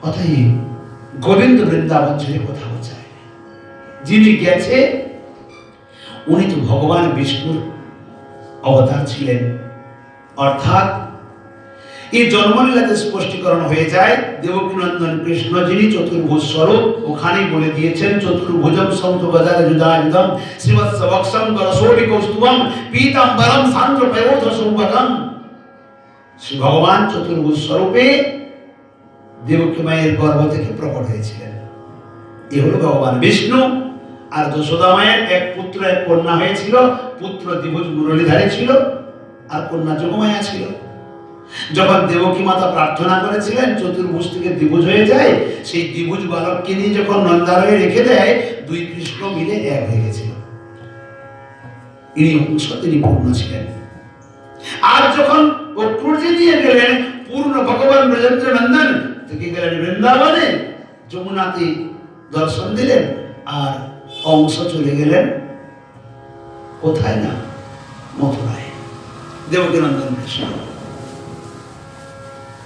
অতএব গোবিন্দ বৃন্দাবন ছেড়ে কোথাও যায়। যিনি গেছে উনি তো ভগবান বিষ্ণুর অবতার ছিলেন। অর্থাৎ এই জন্মলীলাতে স্পষ্টীকরণ হয়ে যায় দেবকীনন্দন কৃষ্ণ যিনি চতুর্ভুজ স্বরূপ, ওখানেই বলে দিয়েছেন চতুর্ভুজম সন্ত গজার যুদায়ুধম শ্রীবৎস বক্ষম গরশোভি কৌস্তুভম পীতাম্বরম সান্দ্র পয়োধ সৌভগম। শ্রী ভগবান চতুর্ভুজ স্বরূপে দেবকী মায়ের গর্ভ থেকে প্রকট হয়েছিলেন। এ হলো ভগবান বিষ্ণু। আর যশোদা মায়ের এক পুত্র এক কন্যা হয়েছিল। পুত্র দ্বিভুজ মুরলীধারী ছিল আর কন্যা যোগমায়া ছিল। যখন দেবকী মাতা প্রার্থনা করেছিলেন চতুর্ভুজ থেকে দ্বিভুজ হয়ে যায়, সেই দ্বিভুজ বালককে নিয়ে যখন নন্দালয়ে রেখে দেয়, দুই কৃষ্ণ মিলে এক হয়ে গেছিল। ইনি অংশ, তিনি পূর্ণ ছিলেন। আর যখন অক্রুরজি নিয়ে গেলেন পূর্ণ ভগবান ব্রজেন্দ্র নন্দন থেকে গেলেন বৃন্দাবনে, যমুনাতে দর্শন দিলেন, আর অংশ চলে গেলেন কোথায় না মথুরায়। দেবকী নন্দন কৃষ্ণ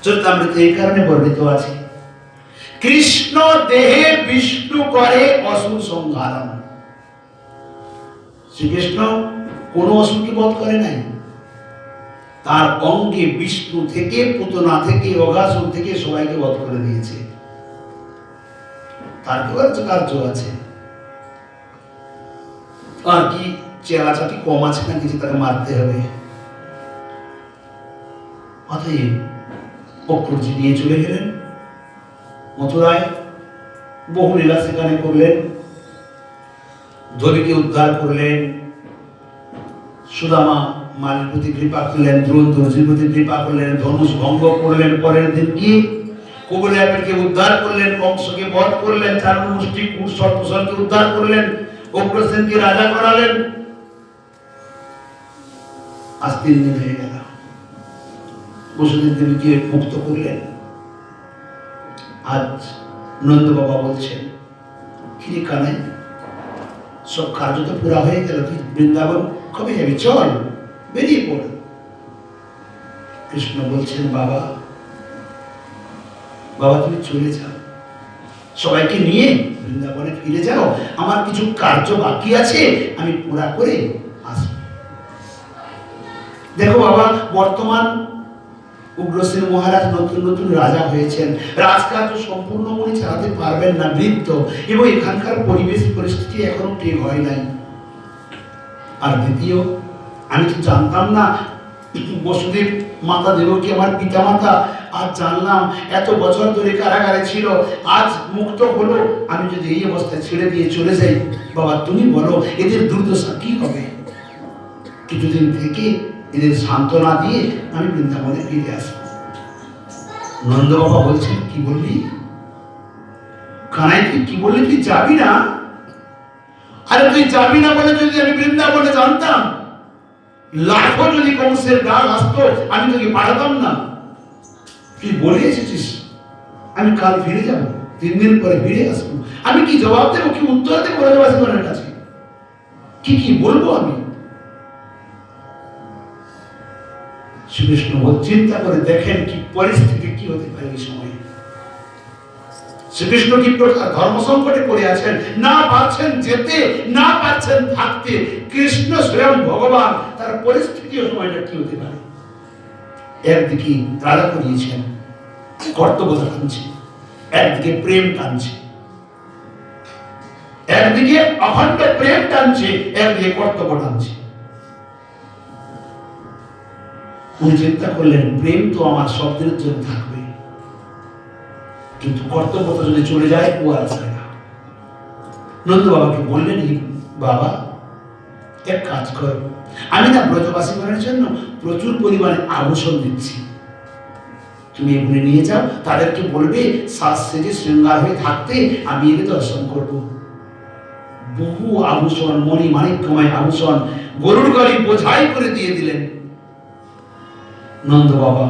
চরিতামৃতে এই কারণে বর্ণিত আছে, কৃষ্ণ দেহে বিষ্ণু করে অসুর সংহারণ। শ্রীকৃষ্ণ কোন অসুরকে বধ করে নাই, তার অঙ্গে বিষ্ণু থেকে পুতনা থেকে অঘাসুর থেকে সবাইকে বধ করে দিয়েছে। তার কি কার্য আছে? আর কি চেলাচাটি কম আছে না কিছু তাকে মারতে হবে? অতএব অক্রুরজি নিয়ে চলে গেলেন মথুরায়, বহু লীলা সেখানে করলেন। ধরিকে উদ্ধার করলেন, সুদামা মালির প্রতি কৃপা করলেন, দ্রোণ দর্জির প্রতি কৃপা করলেন, ধনুষ ভঙ্গ করলেন। পরের দিন কি কুবলায়াকে উদ্ধার করলেন, কংসকে বধ করলেন, চারণ মুষ্টি কুট সর্পসরকে উদ্ধার করলেন, অগ্রসেনকে রাজা করালেন। আজ 3 দিন হয়ে গেল। বসুদেব দেবীকে মুক্ত করলেন। আজ নন্দ বাবা বলছেন, কিরে কানাই, সব কার্য তো পুরা হয়ে গেল, তুই বৃন্দাবন কবে যাবি? চল, বেরিয়ে পড়। কৃষ্ণ বলছেন, বাবা বাবা তুমি চলে যাও, সবাইকে নিয়ে বৃন্দাবনে ফিরে যাও, আমার কিছু কার্য বাকি আছে, আমি পুরা করে আসব। দেখো বাবা, বর্তমান উগ্রসেন মহারাজ নতুন নতুন রাজা হয়েছেন, রাজকার্য সম্পূর্ণ উনি চালাতে পারবেন না, বৃদ্ধ, এবং এখানকার পরিবেশ পরিস্থিতি এখনো ঠিক হয় নাই। আর দ্বিতীয়, আমি তো জানতাম না বসুদেব মাতা দেবকী আমার পিতা মাতা, আজ জানলাম এত বছর ধরে কারাগারে ছিল, আজ মুক্ত হলো। আমি যদি এই অবস্থায় ছেড়ে দিয়ে চলে যাই, বাবা তুমি বলো এদের দুর্দশা কি হবে? কিছুদিন থেকে এদের সান্ত্বনা দিয়ে আমি বৃন্দাবনে ফিরে আসবো। নন্দ বাবা বলছেন, কি বললি কানাই, তুই কি বললি? তুই যাবি না? আরে তুই যাবি না বলে যদি আমি বৃন্দাবনে জানতাম, লাখো যদি কংসের ডাক আসতো, আমি তোকে পাঠাতাম না। তুই বলে এসেছিস আমি কাল ফিরে যাব, 3 দিন পরে ফিরে আসবো। আমি কি জবাব দেবো, কি উত্তর দেবো রাজবাসীগণের কাছে? কি বলবো আমি? শ্রীকৃষ্ণ চিন্তা করে দেখেন কি পরিস্থিতি কি হতে পারে এই সময়। শ্রীকৃষ্ণ কি ধর্ম সংকটে পড়ে আছেন, না পারছেন যেতে, না পারছেন থাকতে। কৃষ্ণ স্বয়ং ভগবান, তার পরিস্থিতি ও সময়টা কি হতে পারে? একদিকে রাজা করিয়েছেন, কর্তব্যতা টানছে, একদিকে প্রেম টানছে, একদিকে অখণ্ড প্রেম টানছে, একদিকে কর্তব্য টানছে। উনি চিন্তা করলেন, প্রেম তো আমার শব্দের জন্য থাকবে, কিন্তু কর্তব্যতা যদি চলে যায় ও আর আসবে না। নন্দ বাবাকে বললেন, বাবা এক কাজ কর, আমি না ব্রজবাসীগণের জন্য প্রচুর পরিমাণে আভূষণ দিচ্ছি, তুমি এগুলি নিয়ে যাও, তাদেরকে বলবে সাজ সেজে শৃঙ্গার হয়ে থাকতে, আমি এদের দর্শন করব। বহু আভূষণ, মণি মাণিক্যময় আভূষণ গরুর গাড়ি বোঝাই করে দিয়ে দিলেন। নন্দ বাবা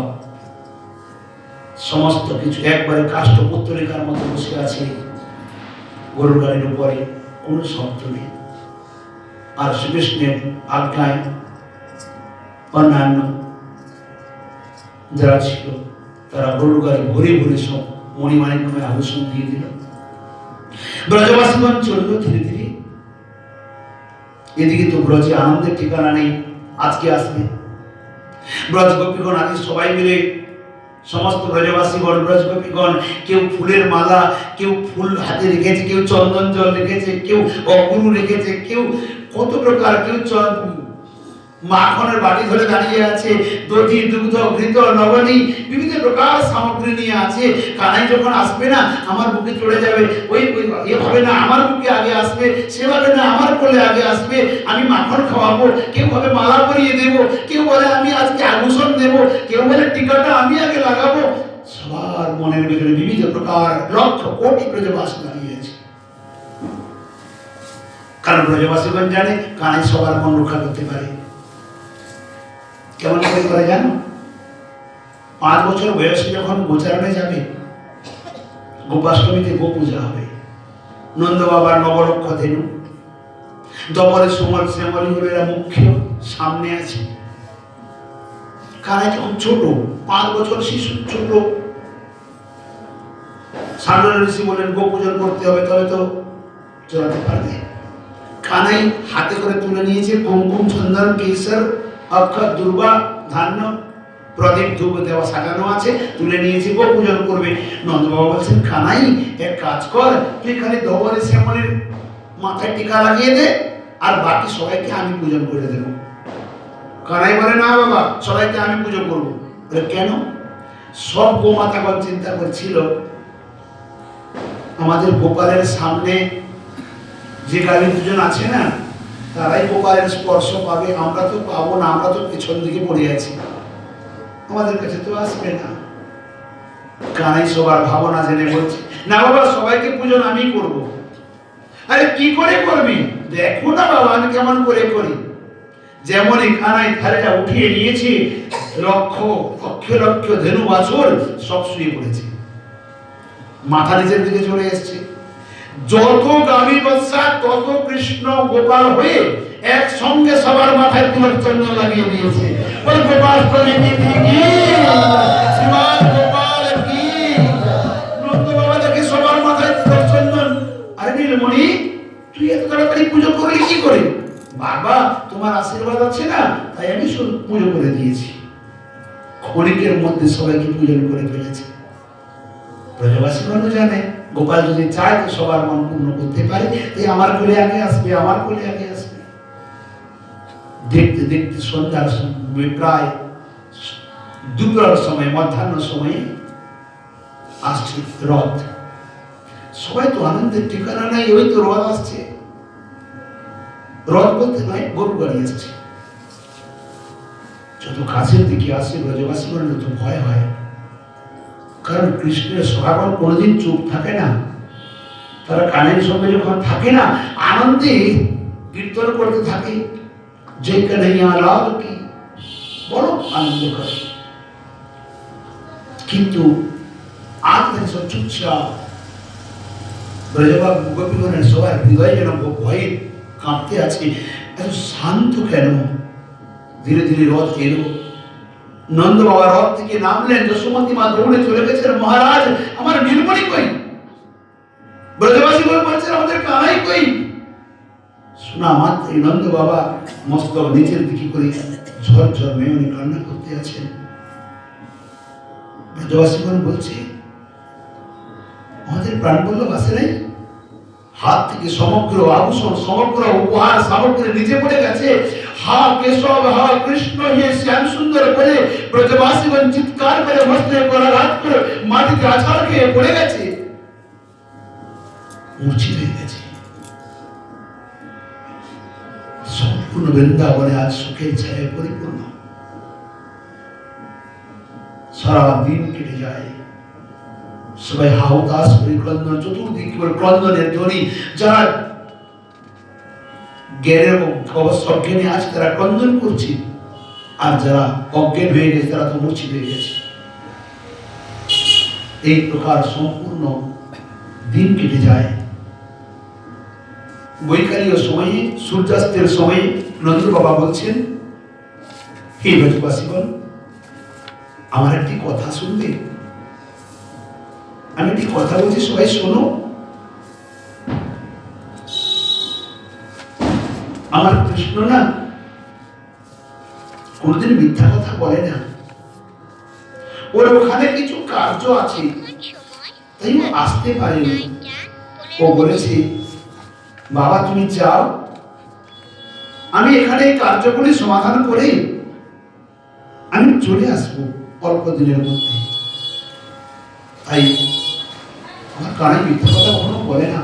সমস্ত কিছু একবারে কাষ্ঠপুত্তলিকার মতো বসে আছে গরুর গাড়ির উপরে, কোনো শব্দ নেই। আর শ্রীকৃষ্ণের আজ্ঞায় অন্যান্য যারা ছিল তারা গরুর গাড়ি ভরে ভরে সব মণিমাণিক্যময় আভূষণ দিয়ে দিল। ব্রজবাসীগণ চলল ধীরে ধীরে। এদিকে তো ব্রজে আনন্দের ঠিকানা নেই, আজকে আসবে। ব্রজ গোপীগণ আদি সবাই মিলে, সমস্ত ব্রজবাসীগণ ব্রজগোপীগণ, কেউ ফুলের মালা, কেউ ফুল হাতে রেখেছে, কেউ চন্দন জল রেখেছে, কেউ অগুরু রেখেছে, কেউ কত প্রকার, কেউ মাখনের বাটি ধরে দাঁড়িয়ে আছে, দধি দুগ্ধ ঘৃত নবনী বিভিন্ন প্রকার সামগ্রী নিয়ে আছে। কানাই যখন আসবে না আমার বুকে চড়ে যাবে, ওই এভাবে না আমার বুকে আগে আসবে, সেভাবে না আমার কোলে আগে আসবে, আমি মাখন খাওয়াবো, কেউ ভাবে মালা পরিয়ে দেবো, কেউ বলে আমি আজকে আভূষণ দেবো, কেউ বলে টিকাটা আমি আগে লাগাবো। সবার মনের ভিতরে বিবিধ প্রকার লক্ষ কোটি ব্রজবাসী দাঁড়িয়ে আছে। কারণ ব্রজবাসীগণ জানে কানাই সবার মন রক্ষা করতে পারে। কেমন করে জানো? 5 বছর বয়সে যখন গোচারণে যাবে, গোপাষ্টমীতে গো পূজা হবে, নন্দ বাবার নবরক্ষ ধেনু, দবরে সমর শ্যামলী হলো এরা মুখ্য সামনে আছে। কানাই যখন ছোট, 5 বছর শিশু, ছোট। সান্ডল ঋষি বলেন গো পূজন করতে হবে, তবে তো চড়াতে পারবে। কানাই হাতে করে তুলে নিয়েছে কুমকুম চন্দন কেশর অক্ষর দুর্বা ধান্য প্রদীপ ধূপ দেওয়া সাজানো আছে, তুলে নিয়েছি, গো পূজন করবে। নন্দবাবা বলছেন কানাই এক কাজ কর, তুই খালি দবরে শ্যামলের মাথায় টিকা লাগিয়ে দে, আর বাকি সবাইকে আমি পূজন করে দেব। কানাই বলে না বাবা, সবাইকে আমি পুজো করবো। বলে কেন? সব গোমাতাগণ চিন্তা করছিল আমাদের গোপালের সামনে যে গাড়ি দুজন আছে না, তারাই গোপালের স্পর্শ পাবে, আমরা তো পাবো না, আমরা তো পেছন দিকে পড়ে আছি, আমাদের কাছে তো আসবে না। কানাই সবার ভাবনা জেনে বলছে না বাবা, সবাইকে পূজন আমি করব। আরে কি করে করবি? দেখো না বাবা আমি কেমন করে করি। যেমনই কানাই থালিটা উঠিয়ে নিয়েছে, লক্ষ লক্ষ লক্ষ ধেনু বাছুর সব শুয়ে পড়েছে, মাথা নিচের দিকে চলে এসছে। যত গাভী বাচ্চা তত কৃষ্ণ গোপাল হয়ে একসঙ্গে সবার মাথায় তিলক চন্দন লাগিয়ে দিয়েছে। ওই গোপাল নন্দ বাবা দেখে সবার মাথায় তিলক চন্দন। আরে নীলমণি, তুই এত তাড়াতাড়ি পুজো করলি কি করে? বাবা তোমার আশীর্বাদ আছে না, তাই আমি শুধু পুজো করে দিয়েছি। ক্ষণিকের মধ্যে সবাইকে পূজন করে ফেলেছে। ব্রজবাসীগণও জানে গোপাল যদি চায় তো সবার মন পূর্ণ করতে পারে, তাই আমার কোলে আগে আসবে, আমার কোলে আগে আসবে। দেখতে দেখতে সন্ধ্যার প্রায় দুপুর সময়, মধ্যাহ্ন সময়ে আসছে রথ। সবাই তো আনন্দের ঠিকানা নাই, ওই তো রথ আসছে। রথ বলতে নয়, গরু গাড়ি আসছে। যত কাছের দিকে আসে ব্রজবাসীগণ তো ভয় হয়, কারণ কৃষ্ণের সভাগণ কোনোদিন চুপ থাকে না। তারা কানের সঙ্গে যখন থাকে না, আনন্দে কীর্তন করতে থাকে, যে কানাইয়া লাল কি, বড় আনন্দ করে। কিন্তু আজ থেকে সব চুপচাপ। ব্রজবাব গোপীগণের সবাই হৃদয় যেন ভয়ে কাঁপতে আছে, এত শান্ত কেন? ধীরে ধীরে রথ এলো। নন্দ বাবা রথ থেকে নামলেন, যশোমতী মা দৌড়ে চলে গেছেন, মহারাজ আমার নীলমণি কই? ব্রজবাসী বলছেন আমাদের কানাই কই? শোনা মাত্রই নন্দ বাবা মস্তক নিচের দিকে করে ঝড় ঝড় মেয়নি কান্না করতে আছেন। ব্রজবাসীগণ বলছে আমাদের প্রাণবল্লভ আসে নাই, হাত থেকে সমগ্র আভূষণ, সমগ্র উপহার সামগ্রী নিচে পড়ে গেছে। হা কেশব, হা কৃষ্ণ, হে শ্যাম সুন্দর করে ব্রজবাসীগণ চিৎকার করে মস্তকে করাঘাত করে মাটিতে আছাড় খেয়ে পড়ে গেছে, মূর্ছিত হয়ে গেছে। সম্পূর্ণ বৃন্দাবনে আজ সুখের ছায়ায় পরিপূর্ণ। সারা দিন কেটে যায়, সবাই হাহুতাশ করে ক্রন্দন, চতুর্দিক করে ক্রন্দনের ধ্বনি। যারা জ্ঞানের অজ্ঞানে আছে তারা ক্রন্দন করছে, আর যারা অজ্ঞান হয়ে গেছে তারা তো মূর্ছিত হয়ে গেছে। এই প্রকার সম্পূর্ণ দিন কেটে যায়। বৈকালীয় সময়ে, সূর্যাস্তের সময়ে নন্দ বাবা বলছেন হে ব্রজবাসীগণ, আমার একটি কথা শুনবে? আমি একটি কথা বলছি, সবাই শোনো। আমার কৃষ্ণ না কোনদিন মিথ্যা কথা বলে না। ওর ওখানে কিছু কার্য আছে, তাই ও আসতে পারেনি। ও বলেছে, বাবা তুমি যাও, আমি এখানে এই কার্যগুলি সমাধান করে আমি চলে আসবো অল্প দিনের মধ্যে। তাই আমার কানে মিথ্যা কথা কখনো বলে না।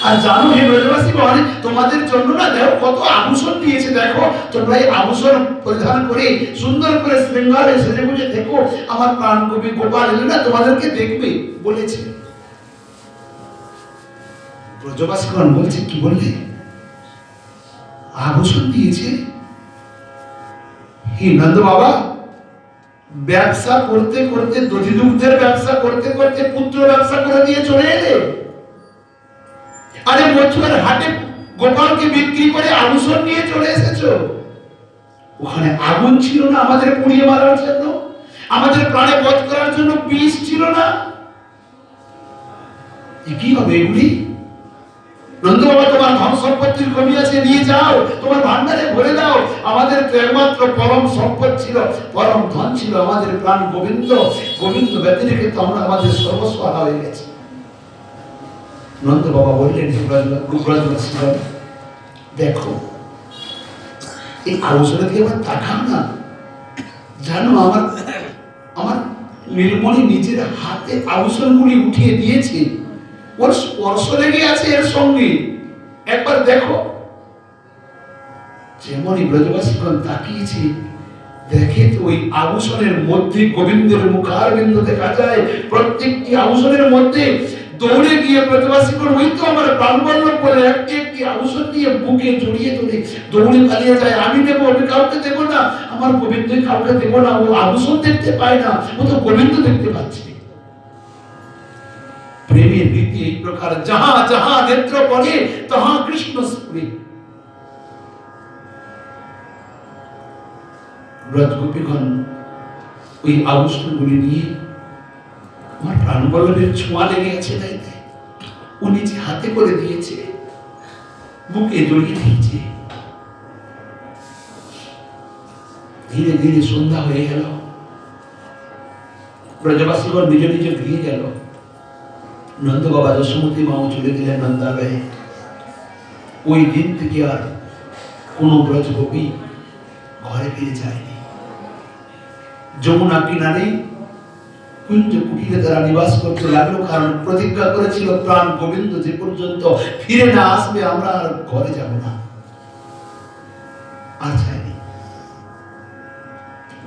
আর জানো হে ব্রজবাসী গণ, তোমাদের জন্য না দেখো কত আভূষণ দিয়েছে। দেখো তোমরা এই আভূষণ পরিধান করে সুন্দর করে শৃঙ্গারে সেজে গুজে দেখো, আমার প্রাণ কবি গোপাল এলে না তোমাদেরকে দেখবে বলেছে। ব্রজবাসী গণ বলছে, কি বললে? আভূষণ দিয়েছে? হে নন্দ বাবা, ব্যবসা করতে করতে, দধি দুগ্ধের ব্যবসা করতে করতে পুত্র ব্যবসা করে দিয়ে চলে এলে। আরে মথুরার হাটে গোপালকে বিক্রি করে আভূষণ নিয়ে চলে এসেছো। ওখানে আগুন ছিল না আমাদের পুড়িয়ে মারার জন্য, আমাদের প্রাণে বধ করার জন্য বিষ ছিল না? কি হবে এগুলি? নন্দ বাবা, তোমার ধন সম্পত্তির কমি আছে, নিয়ে যাও, তোমার ভান্ডারে ভরে দাও। আমাদের তো একমাত্র পরম সম্পদ ছিল, পরম ধন ছিল আমাদের প্রাণ গোবিন্দ। গোবিন্দ ব্যতিরেকে তো আমরা আমাদের সর্বস্ব হারা হয়ে গেছে। নন্দ বাবা বললেন, দেখো এই আলোচনা দিয়ে আমার তাকাও না। জানো আমার আমার নীলমণি নিজের হাতে আভূষণগুলি উঠিয়ে দিয়েছে, ওর স্পর্শ লেগে আছে এর সঙ্গে। একবার দেখো। যেমনই ব্রজবাসীগণ তাকিয়েছে, দেখে তো ওই আভূষণের মধ্যে গোবিন্দের মুখারবিন্দ দেখা যায়। প্রত্যেকটি আভূষণের মধ্যে দৌড়ে গিয়ে ব্রজবাসীগণ, ওই তো আমার প্রাণবল্লভ বলে একটি একটি আভূষণ নিয়ে বুকে জড়িয়ে ধরে দৌড়ে পালিয়ে যায়। আমি দেবো, আমি কাউকে দেবো না, আমার গোবিন্দ কাউকে দেবো না। ও আভূষণ দেখতে পায় না, ও তো গোবিন্দ দেখতে পাচ্ছে। প্রেমের রীতি এই প্রকার, যাহা যাহা নেত্র পড়ে তাহা কৃষ্ণ স্ফুরে। ব্রজগোপীগণ ওই আভূষণগুলি নিয়ে, আমার প্রাণবল্লভের ছোঁয়া লেগে আছে, তাই ও নিজে হাতে করে দিয়েছে, বুকে জড়িয়ে দিয়েছে। ধীরে ধীরে সন্ধ্যা হয়ে গেল। ব্রজবাসীগণ নিজ নিজ গৃহে গেল। নন্দ বাবা যশোমতী মাও চলে গেলেন নন্দালয়ে। ওই দিন থেকে আর কোনো ব্রজগোপী ঘরে ফিরে যায়নি। যমুনা কিনারে কুঞ্জ কুটিরে তারা নিবাস করতে লাগলো, কারণ প্রতিজ্ঞা করেছিল প্রাণ গোবিন্দ যে পর্যন্ত ফিরে না আসবে আমরা আর ঘরে যাব না। আর যায়নি।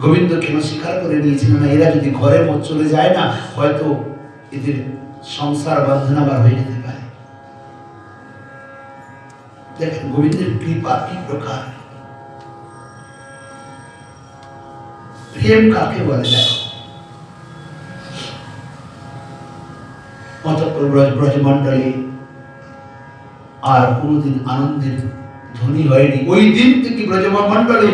গোবিন্দ কেন স্বীকার করে নিয়েছিল না, এরা যদি ঘরে মত চলে যায় না, হয়তো এদের সংসার বন্ধন আবার হয়ে যেতে পারে। দেখেন গোবিন্দের কৃপা কি প্রকার, প্রেম কাকে বলে দেখো। অতঃপর ব্রজমণ্ডলী আর কোনদিন আনন্দের ধ্বনি হয়নি। ওই দিন থেকে ব্রজমণ্ডলী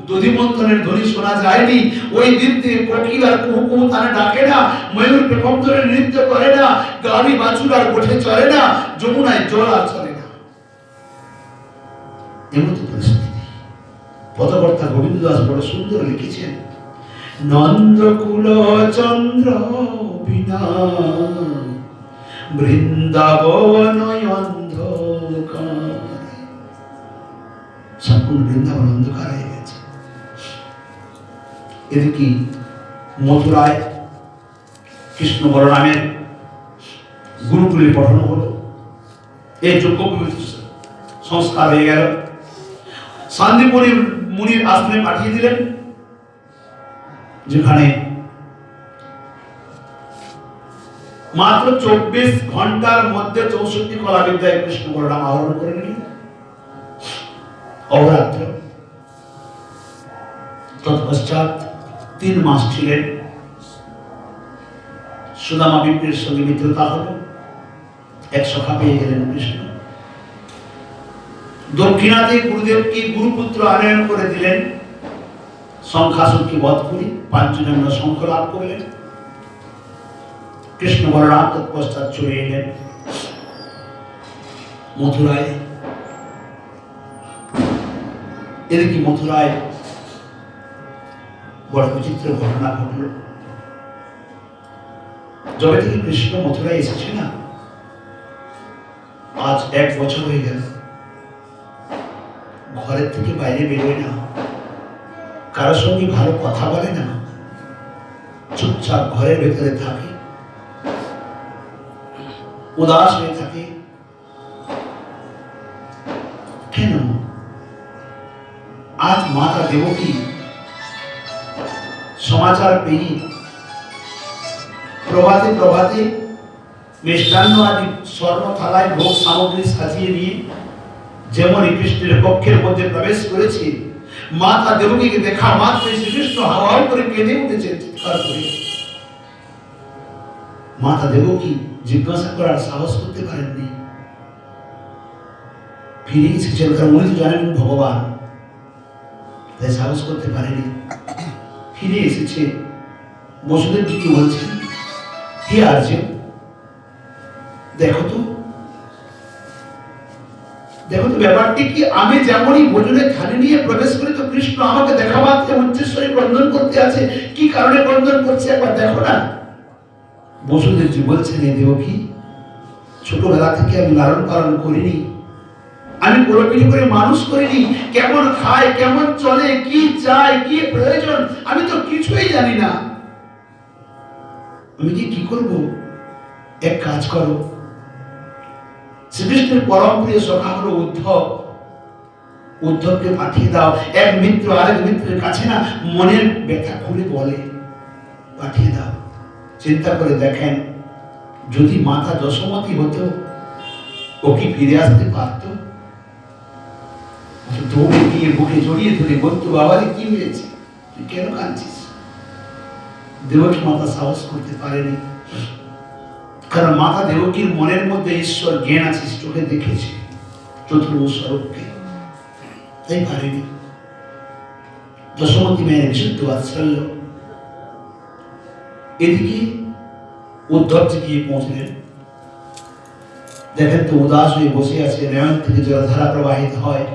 দধিমন্থনের ধ্বনি শোনা যায়নি। ওই দিন থেকে কোকিল আর কুহু কুহু তানে ডাকে না, ময়ূর পেখম ধরে নৃত্য করে না, গাড়ি বাছুর আর গোঠে চলে না, যমুনায় জল আর চলে না। এমন পরিস্থিতি। পদকর্তা গোবিন্দ দাস বড় সুন্দর লিখেছেন, নন্দকুল চন্দ্র বিনা বৃন্দাবন অন্ধকার। সম্পূর্ণ বৃন্দাবন অন্ধকার হয়ে গেছে। এদিকে মথুরায় কৃষ্ণ বলরামের গুরুকুলে পঠানো হলো। এই যজ্ঞ সংস্কার হয়ে গেল। শান্তিপুরী মুনির আশ্রমে পাঠিয়ে দিলেন, যেখানে মাত্র 24 ঘন্টার মধ্যে 64 কলা বিদ্যায় কৃষ্ণ বলরাম আহরণ করে নিলেন। অহরাত্র তৎপশ্চাৎ 3 মাস ছিলেন। সুদামা বিপ্রের সঙ্গে মিত্রতা হল, এক সখা পেয়ে গেলেন কৃষ্ণ। দক্ষিণাতে গুরুদেবকে গুরুপুত্র আনয়ন করে দিলেন। সংখ্যাসুরকে বধ করে 5 জন শঙ্খ লাভ করলেন। কৃষ্ণ বলরাম তৎপশ্চাৎ চলে এলেন মথুরায়। এদিকে মথুরায় বড় বিচিত্র ঘটনা ঘটল। যবে থেকে কৃষ্ণ মথুরায় এসেছে না, আজ 1 বছর হয়ে গেল, ঘরের থেকে বাইরে বেরোয় না, কারোর সঙ্গে ভালো কথা বলে না, চুপচাপ ঘরের ভেতরে থাকে, উদাস হয়ে থাকে। কেন? আজ মাতা দেবকী সমাচার পেয়ে প্রভাতে প্রভাতে মিষ্টান্ন আদি স্বর্ণ থালায় ভোগ সামগ্রী সাজিয়ে নিয়ে যেমন কৃষ্ণের কক্ষের মধ্যে প্রবেশ করেছে, মাতা দেবকীকে দেখা মাত্র শ্রীকৃষ্ণ হাওয়া করে কেঁদে উঠেছে চিৎকার করে। মাতা দেবকী জিজ্ঞাসা করার সাহস করতে পারেননি, ফিরে এসেছেন, কারণ উনি তো জানেন ভগবান, তাই সাহস করতে পারেনি। ফিরে এসেছে, বসুদেব জি কি বলছেন, হে আর্যন, দেখো তো ব্যাপারটি কি, আমি যেমনই ভোজনের থালি নিয়ে প্রবেশ করি তো কৃষ্ণ আমাকে দেখা মাত্র উচ্চস্বরে ক্রন্দন করতে আছে, কি কারণে ক্রন্দন করছে একবার দেখো না। বসুদেব জি বলছেন, এ দেবকী, ছোটবেলা থেকে আমি লালন পালন করিনি, আমি কোলপিঠে করে মানুষ করিনি, কেমন খায়, কেমন চলে, কি চায়, কি প্রয়োজন, আমি তো কিছুই জানি না। আমি কি করব? এক কাজ করো, শ্রীকৃষ্ণের পরম প্রিয় সখা হলো উদ্ধবকে পাঠিয়ে দাও। এক মিত্র আরেক মিত্রের কাছে না মনের ব্যথা খুলে বলে, পাঠিয়ে দাও। চিন্তা করে দেখেন, যদি মাতা যশোমতী হতো, ও কি ফিরে আসতে পারত? দৌড়ে গিয়ে বুকে জড়িয়ে ধরে বলতো, বাবারে কি হয়েছে, তুই কেন কাঁদছিস? দেবকী মাতা সাহস করতে পারেনি, কারণ মাতা দেবকীর মনের মধ্যে ঈশ্বর জ্ঞান আছে, চোখে দেখেছে চতুর্ভুজ স্বরূপকে, তাই পারেনি। যশোমতী মেয়ের বিশুদ্ধ বাৎসল্য। এদিকে উদ্ধবজি গিয়ে পৌঁছলেন, দেখেন তো উদাস হয়ে বসে আছে, নয়ন থেকে জলধারা প্রবাহিত হয়।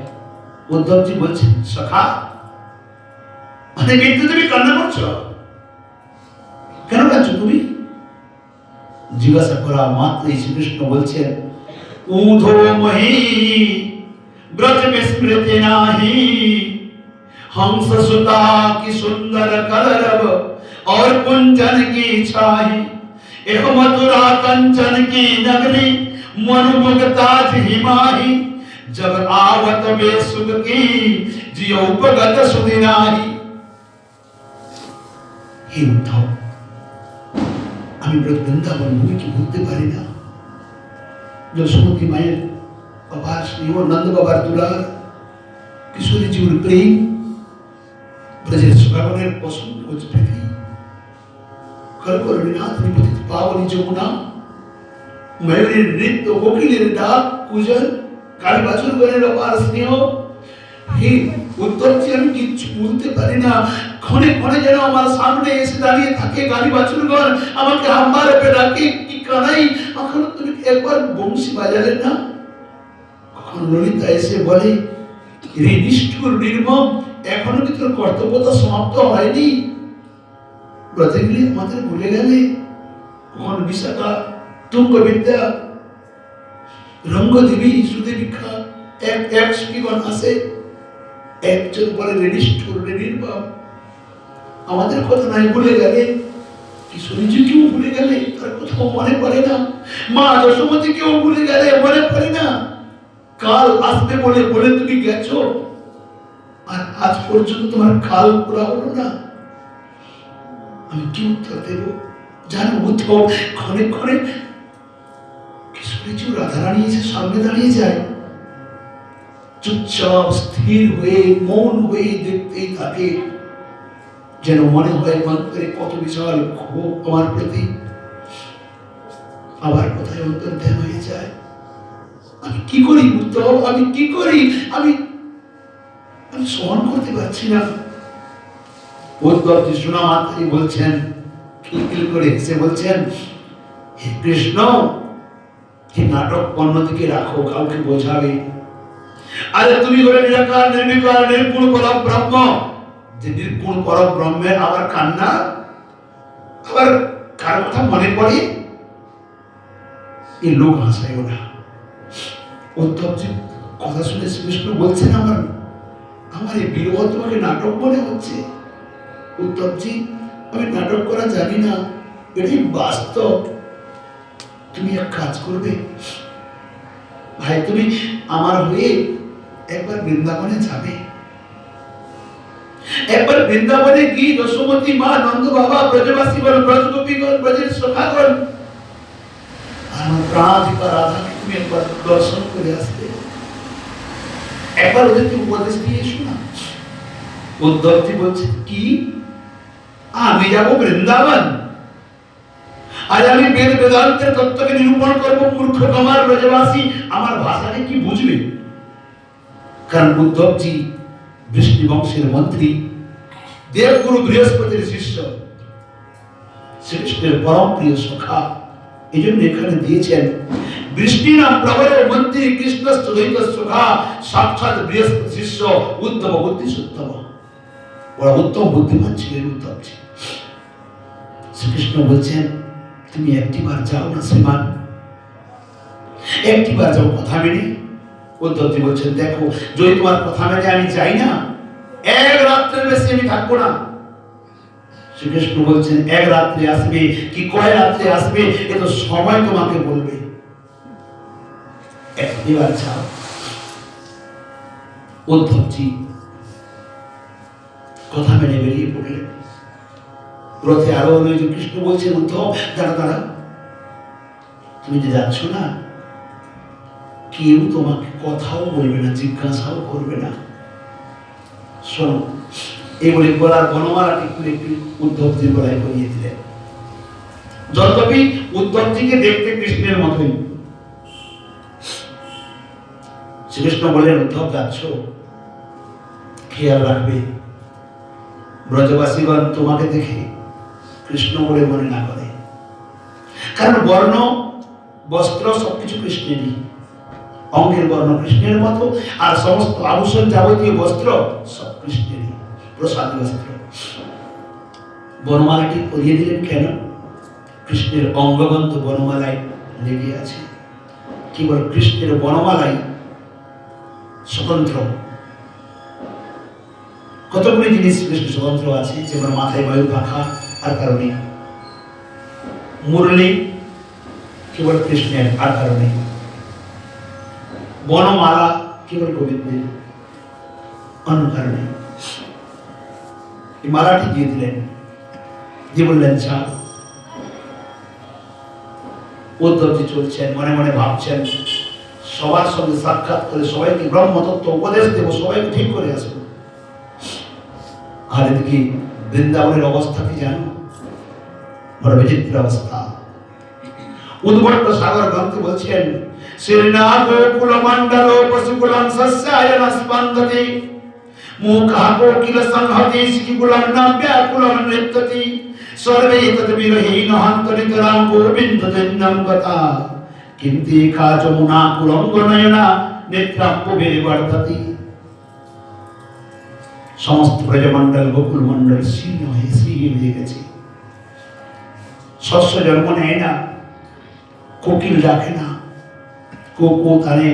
উদ্ধবজি বলছেন, সখা, মানে কিন্তু তুমি কান্না করছো কেন? কাঁদছো তুমি? জিজ্ঞাসা করা মাত্রই শ্রীকৃষ্ণ বলছেন, ऊधो मही ब्रज में स्मृति नाही, हंस सुता की सुंदर कलरव और कुंजन की छाई, एह मथुरा कंचन की नगरी मनुमुग्धा हिमाही, जब आवत वे सुख की जियो उपगत सुदिनाही। हे उद्धव, আমি বৃন্দাবন ভূমিকে ভুলতে পারি না। যশোমতী মায়ের বাবার স্নেহ, নন্দ বাবার দুলার, কিশোরী জীবন প্রেম, ব্রজের সুখাগণের পছন্দ প্রীতি, করকরণীনাথ নিপতিত পাবনী যমুনা, ময়ূরের নৃত্য, কোকিলের ডাক, পূজন, কালী বাছুরগণের অপার স্নেহ। হে উদ্ধবজি, আমি কিচ্ছু বলতে পারি না। ক্ষণে ক্ষণে যেন আমার সামনে এসে দাঁড়িয়ে থাকে গালি বাছুরগণ, আমাকে হাম্বা রূপে ডাকে, কি কানাই, এখন তুমি একবার বংশী বাজালে না? কখন ললিতা এসে বলে, রে নিষ্ঠুর নির্মম, এখনো কি তোর কর্তব্যতা সমাপ্ত হয়নি? ব্রজগুলি আমাদের ভুলে গেলে। কখন বিশাখা, তুঙ্গবিদ্যা, রঙ্গদেবী, সুদেবীক্ষা, এক সুখীগণ আসে, একজন বলে রে নিষ্ঠুর রে নির্মম, আমাদের কথা নাই ভুলে গেলে। কিশোরীজিকেও ভুলে গেলে, তার কোথাও মনে পড়ে না। মা যশোমতীকেও ভুলে গেলে, মনে পড়ে না। কাল আসবে বলে বলে তুমি গেছো, আর আজ পর্যন্ত তোমার কাল পুরা হলো না। আমি কি উত্তর দেব? জানো উদ্ধব, ক্ষণে ক্ষণে কিশোরীজিও রাধারানী এসে সামনে দাঁড়িয়ে যায়, চুপচাপ স্থির হয়ে মৌন হয়ে দেখতেই থাকে, যেন মনে হয় অন্তরে কত বিশাল ক্ষোভ আমার প্রতি। আবার কোথায় অন্তর্ধান হয়ে যায়। আমি কি করি উদ্ধব, আমি কি করি? আমি সহন করতে পারছি না। উদ্ধবজি শোনা মাত্রই বলছেন, খিলখিল করে হেসে বলছেন, হে কৃষ্ণ, কি নাটক অন্যদিকে রাখো, কাউকে বোঝাবে। আরে তুমি বলে নিরাকার নির্বিকার নির্গুণ পরম ব্রহ্ম, যে নির্গুণ পরম ব্রহ্মের আবার কান্না, আবার কার কথা মনে পড়ে, এই লোক হাসাইও না। উদ্ধবজি কথা শুনে শ্রীকৃষ্ণ বলছেন, আমার আমার এই বিরহ তোমাকে নাটক মনে হচ্ছে। উদ্ধবজি, আমি নাটক করা জানি না, এটাই বাস্তব। তুমি এক কাজ করবে ভাই, তুমি আমার হয়ে একবার বৃন্দাবনে যাবে। একবার বৃন্দাবনে গিয়ে যশোমতী মা, নন্দ বাবা, ব্রজবাসীগণ, ব্রজগোপীগণ, ব্রজের সখাগণ, আমার প্রাণাধিকা রাধাকে তুমি একবার দর্শন করে আসবে। একবার ওদেরকে উপদেশ দিয়ে এসো না। উদ্ধবজি বলছে, কি আমি যাবো বৃন্দাবন? আজ আমি বেদ বেদান্তের তত্ত্বকে নিরূপণ করবো, মূর্খ আমার ব্রজবাসী আমার ভাষাকে কি বুঝবে? কারণ উদ্ধবজি বৃষ্ণি বংশের মন্ত্রী, দেবগুরু বৃহস্পতির শিষ্য, শ্রীকৃষ্ণের পরম প্রিয় সখা। এই জন্য এখানে দিয়েছেন বৃষ্টি নাম প্রবল মন্ত্রী কৃষ্ণ দ্বৈত সখা, সাক্ষাৎ বৃহস্পতি শিষ্য উদ্ধব বুদ্ধিসুত্তম। বড় উত্তম বুদ্ধিমান ছিলেন উদ্ধবজি। শ্রীকৃষ্ণ বলছেন, তুমি একটিবার যাও না শ্রীমান, একটিবার যাও কথা মেনে। উদ্ধবজি বলছেন, দেখো যদি তোমার কথা মেনে আমি যাই না, এক রাত্রের বেশি আমি থাকবো না। শ্রীকৃষ্ণ বলছেন, এক রাত্রে আসবে কি কয় রাত্রে আসবে এ তো সময় তোমাকে বলবে, একটিবার যাও। উদ্ধবজি কথা মেনে বেরিয়ে পড়লেন। রথে আরো কৃষ্ণ বলছেন, উদ্ধব দাঁড়া দাঁড়া, তুমি যে যাচ্ছ না, কেউ তোমাকে কথাও বলবে না, জিজ্ঞাসাও করবে না। শোনো, এই বলে গলার বনমালাটি খুলে একটু উদ্ধবজির গলায় পরিয়ে দিলেন। যদ্যপি উদ্ধবজিকে দেখতে কৃষ্ণের মতোই। শ্রীকৃষ্ণ বলেন, উদ্ধব যাচ্ছ, খেয়াল রাখবে ব্রজবাসীগণ তোমাকে দেখে কৃষ্ণ বলে মনে না করে। কারণ বর্ণ বস্ত্র সবকিছু কৃষ্ণেরই, অঙ্গের বর্ণ কৃষ্ণের মতো, আর সমস্ত আভূষণ যাবতীয় বস্ত্র সব কৃষ্ণেরই, প্রসাদ বস্ত্র। বনমালাটি পরিয়ে দিলেন কেন? কৃষ্ণের অঙ্গবন্ধ বনমালায় লেগে আছে। কেবল কৃষ্ণের বনমালাই স্বতন্ত্র। কতগুলি জিনিস কৃষ্ণ স্বতন্ত্র আছে, যেমন মাথায় ময়ূর পাখা, আর কারণে মুরলী কেবল কৃষ্ণের, আর কারণে বনমালা কেবল গোবিন্দের, অন্য কারণে। এই মালাটি দিয়ে দিলেন, দিয়ে বললেন যাও। উদ্ধবজি চলছেন, মনে মনে ভাবছেন, সবার সঙ্গে সাক্ষাৎ করে সবাইকে ব্রহ্মতত্ত্ব উপদেশ দেব, সবাইকে ঠিক করে আসবো। আর এদিকে বৃন্দাবনের অবস্থা কি জানো? বড় বিচিত্র অবস্থা। উদ্ভট্ট সাগর গ্রন্থে বলছেন, শ্রীনাথ কুলমণ্ডল পশুকুলম সস্যায়ন স্পন্দতি, মুখা কোকিল সংহতি, শিশুকুলম নাব্যাকুলম নৃত্যতি, সর্বে তদ্বিরহীন হন্তরিতরাম গোবিন্দ জন্যম গতা, কিন্তি কা যমুনা কুলঙ্গনয়না নেত্রাম্বুবে বর্ধতি। সমস্ত ব্রজমণ্ডল গোকুল মণ্ডল শীর্ণ হয়ে শ্রীহীন হয়ে গেছে। শস্য জন্ম নেয় না, কোকিল ডাকে না, কোকো তানে,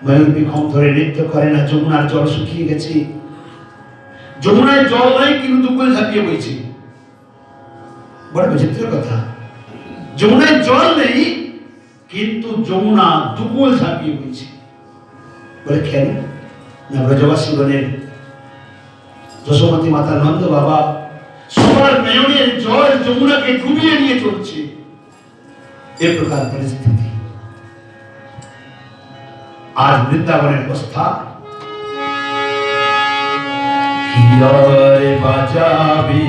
ময়ূর বিক্ষম ধরে নৃত্য করে না। যমুনার জল শুকিয়ে গেছে। যমুনায় জল নাই, কিন্তু দুকুল ঝাঁপিয়ে বইছে। বড় বিচিত্র কথা, যমুনায় জল নেই, কিন্তু যমুনা দুকুল ঝাঁপিয়ে বইছে। বলে কেন? না, ব্রজবাসীগণের যশোমতী মাতা, নন্দ বাবা সবার নয়নের জল যমুনাকে ডুবিয়ে নিয়ে চলছে। এ প্রকার পরিস্থিতি। আজ বৃন্দাবনের অবস্থা, কিয়ারে বাজাবি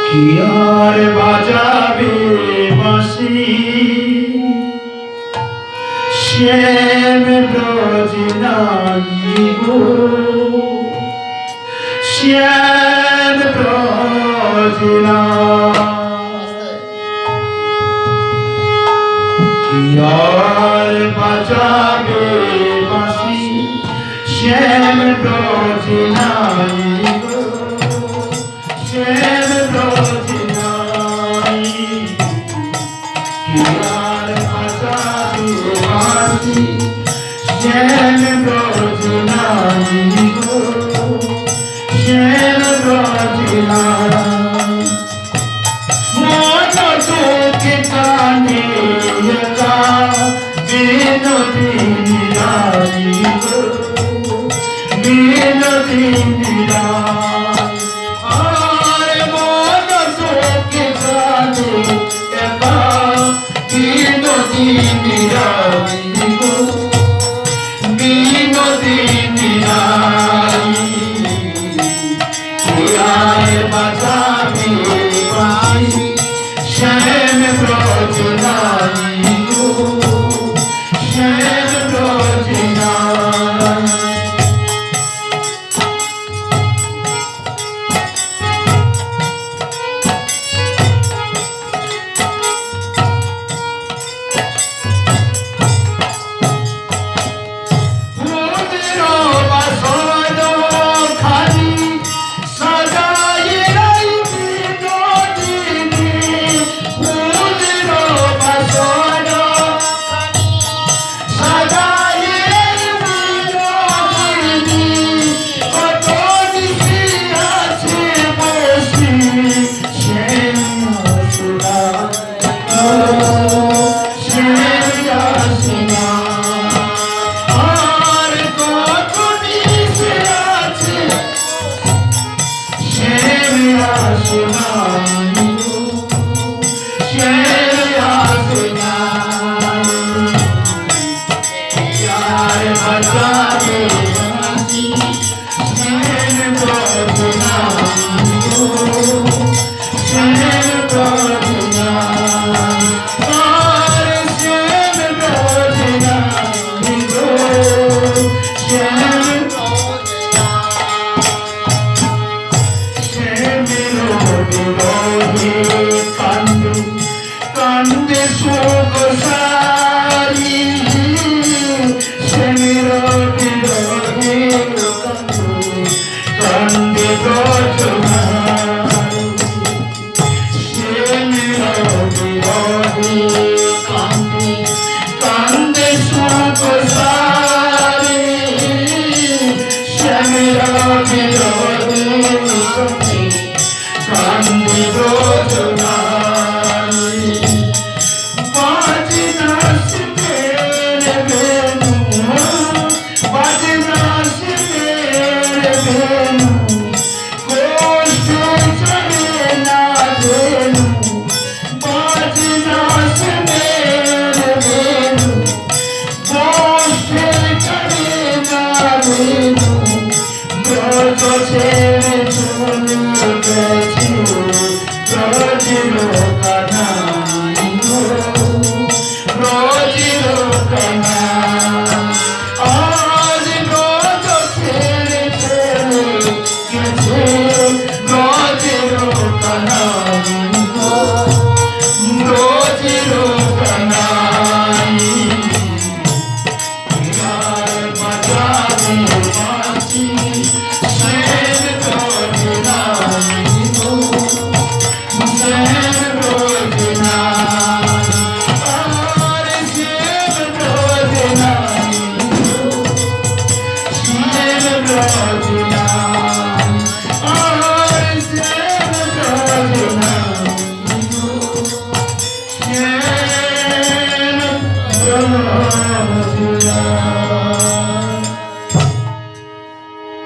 কিয়ারে বাজাবি বাঁশি, শ্যাম ব্রজ নারী গো, শ্যাম ব্রজনা আর বাজাবে বাঁশি শ্যাম ব্রজনাই গো শ্যাম ব্রজনাই আর বাজাবে বাঁশি শ্যাম ব্রজনাই গো শ্যাম ব্রজনাই মন চোখে কানে বিনোদিনী রানী গো বিনোদিনী রানী আর মন চোখে কানে একা বিনোদিনী রানী গো বিনোদিনী রানী আয় বাজাবে বাঁশি শ্যাম ব্রজনাই গো শ্যাম ব্রজনাই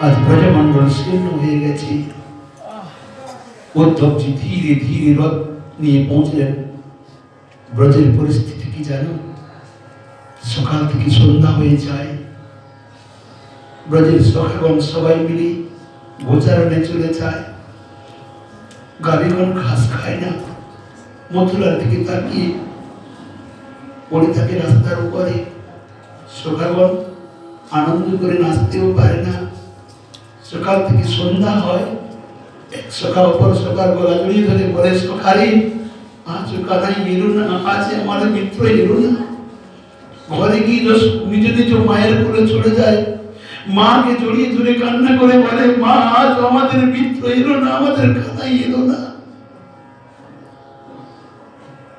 আজ ব্রজমণ্ডল শীর্ণ হয়ে গেছে। উদ্ধবজি ধীরে ধীরে রথ নিয়ে পৌঁছলেন। ব্রজের পরিস্থিতি কি জানো? সকাল থেকে সন্ধ্যা হয়ে যায়, ব্রজের সখাগণ সবাই মিলে গোচারণে চলে যায়। গাড়িগণ ঘাস খায় না, মথুরার দিকে তাকিয়ে পড়ে থাকে রাস্তার উপরে। সখাগণ আনন্দ করে নাচতেও পারে না, সকাল থেকে সন্ধ্যা হয়, সকাল পর সকাল গলা জড়িয়ে ধরে বলে, সকালে আজ কানাই এলো না, আজ আমার মিত্র এলো না। ঘরে গিয়ে নিজ নিজ মায়ের কোলে চলে যায়, মাকে জড়িয়ে ধরে কান্না করে বলে, মা আজ আমাদের মিত্র এলো না, আমাদের কানাই এলো না।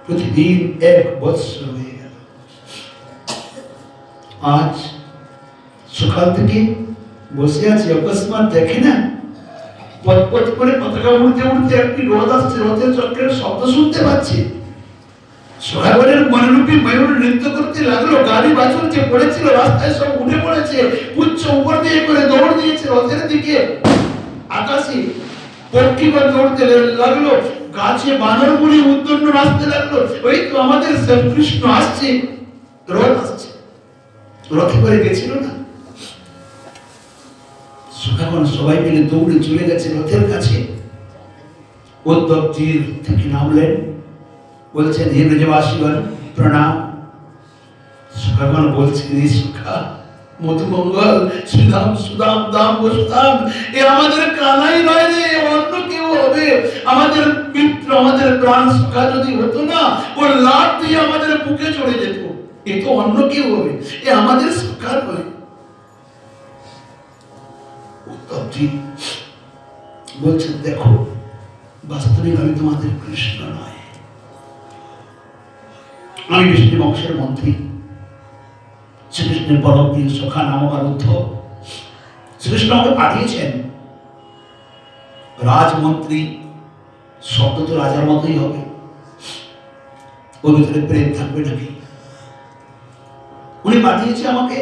প্রতিদিন 1 বৎসর হয়ে গেল। আজ সকাল থেকে বসে আছে, অকস্মাৎ দেখে না পথ করে পতাকা উড়তে উড়তে একটি রথ আসছে, রথের চক্রের শব্দ শুনতে পাচ্ছে। সকালের মনোরূপী ময়ূর নৃত্য করতে লাগলো, গাড়ি বাছুর যে পড়েছিল রাস্তায় সব উঠে পড়েছে, পুচ্ছ উপর দিয়ে করে দৌড় দিয়েছে রথের দিকে। আকাশে পক্ষীগণ দৌড়তে লাগলো, গাছে বানরগুলি উদ্দণ্ড নাচতে লাগলো, ওই তো আমাদের শ্রীকৃষ্ণ আসছে, রথ আসছে। রথে করে গেছিল না, সুখাগণ সবাই মিলে দৌড়ে চলে গেছে রথের কাছে। উদ্ধবজি থেকে নামলেন, বলছেন, হে ব্রজবাসীগণ প্রণাম। সুখাগণ বলছেন, সুখা মধুমঙ্গল সুদাম সুদাম দাম বসুদাম, এ আমাদের কানাই নয় রে, অন্য কেউ হবে। আমাদের মিত্র, আমাদের প্রাণ সুখা যদি হতো না, ওর লাভ দিয়ে আমাদের বুকে চড়ে যেত। এ তো অন্য কেউ হবে, এ আমাদের সুখা নয়। উদ্ধবজি বলছেন, দেখো বাস্তবিক আমি তোমাদের কৃষ্ণ নয়, আমি বিষ্ণু বংশের মন্ত্রী, শ্রীকৃষ্ণের পরম প্রিয় সখা নাম আমার উদ্ধব। শ্রীকৃষ্ণ আমাকে পাঠিয়েছেন। রাজমন্ত্রী শব্দ তো রাজার মতোই হবে, ওর ভিতরে প্রেম থাকবে নাকি? উনি পাঠিয়েছে আমাকে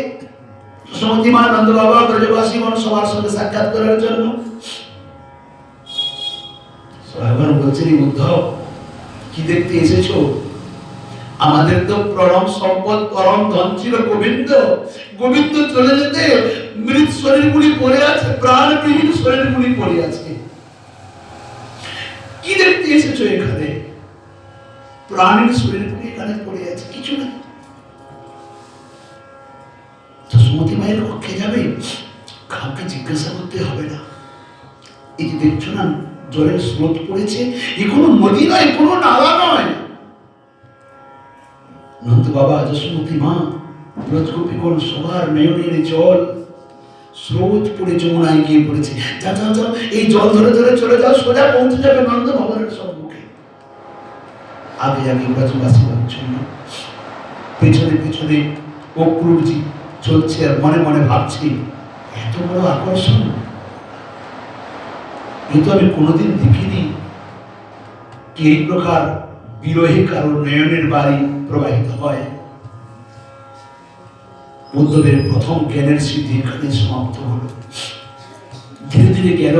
সমতিমা নন্দ বাবা ব্রজবাসী সবার সঙ্গে সাক্ষাৎ করার জন্য। বলছেন, উদ্ধব কি দেখতে এসেছো? আমাদের তো পরম সম্পদ, পরম ধন ছিল গোবিন্দ। গোবিন্দ চলে যেতে মৃত শরীরগুলি পড়ে আছে, প্রাণবিহীন শরীরগুলি পড়ে আছে। কি দেখতে এসেছো এখানে? প্রাণীর শরীরগুলি এখানে পড়ে আছে, কিছু না। তো সুমতি মায়ের পক্ষে যাবে, কাউকে জিজ্ঞাসা করতে হবে না। এই যে দেখছো না জলের স্রোত পড়েছে, এ কোনো নদী নয়, কোনো নালা নয়। নন্দ বাবা, যশোমতী মা, ব্রজগোপীগণ সবার নয়নের জল স্রোত পড়ে যমুনায় গিয়ে পড়েছে। যাও যাও যাও, এই জল ধরে ধরে চলে যাও, সোজা পৌঁছে যাবে নন্দ ভবনের সম্মুখে। আগে আগে ব্রজবাসী জন্য, পেছনে পেছনে অক্রূরজি চলছে, আর মনে মনে ভাবছি, এত বড় আকর্ষণ কিন্তু আমি কোনোদিন দেখিনি। কি এই প্রকার বিরহে কারো নয়নের বাড়ি প্রবাহিত হয়? উদ্ধবের প্রথম জ্ঞানের সিদ্ধি এখানে সমাপ্ত হলো। ধীরে ধীরে গেল।